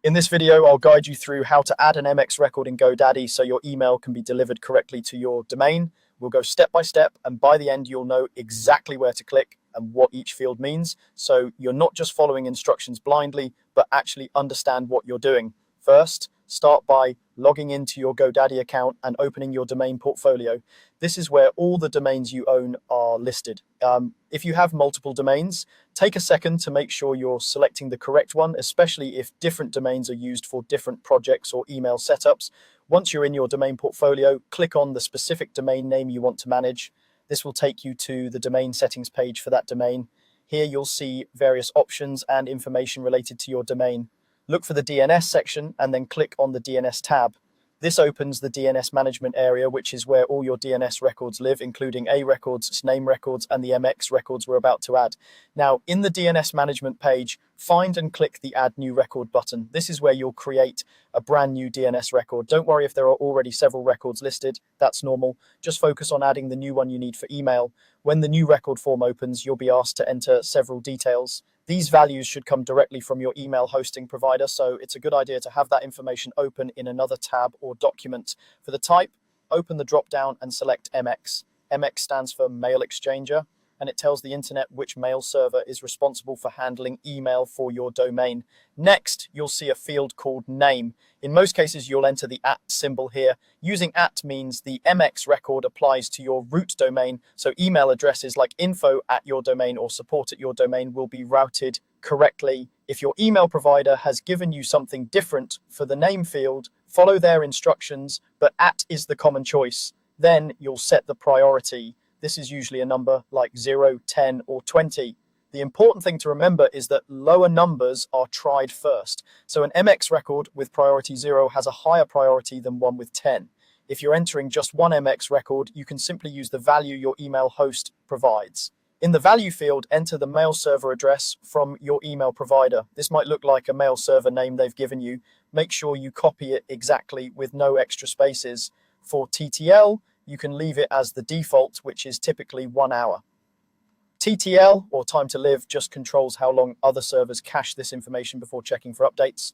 In this video, I'll guide you through how to add an MX record in GoDaddy so your email can be delivered correctly to your domain. We'll go step by step, and by the end, you'll know exactly where to click and what each field means. So you're not just following instructions blindly, but actually understand what you're doing. First, start by logging into your GoDaddy account and opening your domain portfolio. This is where all the domains you own are listed. If you have multiple domains, take a second to make sure you're selecting the correct one, especially if different domains are used for different projects or email setups. Once you're in your domain portfolio, click on the specific domain name you want to manage. This will take you to the domain settings page for that domain. Here you'll see various options and information related to your domain. Look for the DNS section and then click on the DNS tab. This opens the DNS management area, which is where all your DNS records live, including A records, name records, and the MX records we're about to add. Now, in the DNS management page, find and click the Add New Record button. This is where you'll create a brand new DNS record. Don't worry if there are already several records listed. That's normal. Just focus on adding the new one you need for email. When the new record form opens, you'll be asked to enter several details. These values should come directly from your email hosting provider, so it's a good idea to have that information open in another tab or document. For the type, open the drop-down and select MX. MX stands for Mail Exchanger, and it tells the internet which mail server is responsible for handling email for your domain. Next, you'll see a field called Name. In most cases, you'll enter the @ symbol here. Using @ means the MX record applies to your root domain, so email addresses like info@your-domain or support@your-domain will be routed correctly. If your email provider has given you something different for the name field, follow their instructions, but @ is the common choice. Then you'll set the priority. This is usually a number like 0, 10, or 20. The important thing to remember is that lower numbers are tried first. So an MX record with priority 0 has a higher priority than one with 10. If you're entering just one MX record, you can simply use the value your email host provides. In the value field, enter the mail server address from your email provider. This might look like a mail server name they've given you. Make sure you copy it exactly with no extra spaces. For TTL, you can leave it as the default, which is typically 1 hour. TTL, or time to live, just controls how long other servers cache this information before checking for updates.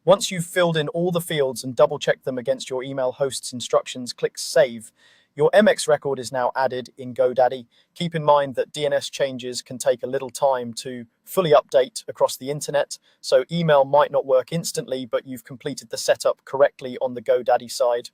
Once you've filled in all the fields and double-checked them against your email host's instructions, click Save. Your MX record is now added in GoDaddy. Keep in mind that DNS changes can take a little time to fully update across the internet, so email might not work instantly, but you've completed the setup correctly on the GoDaddy side.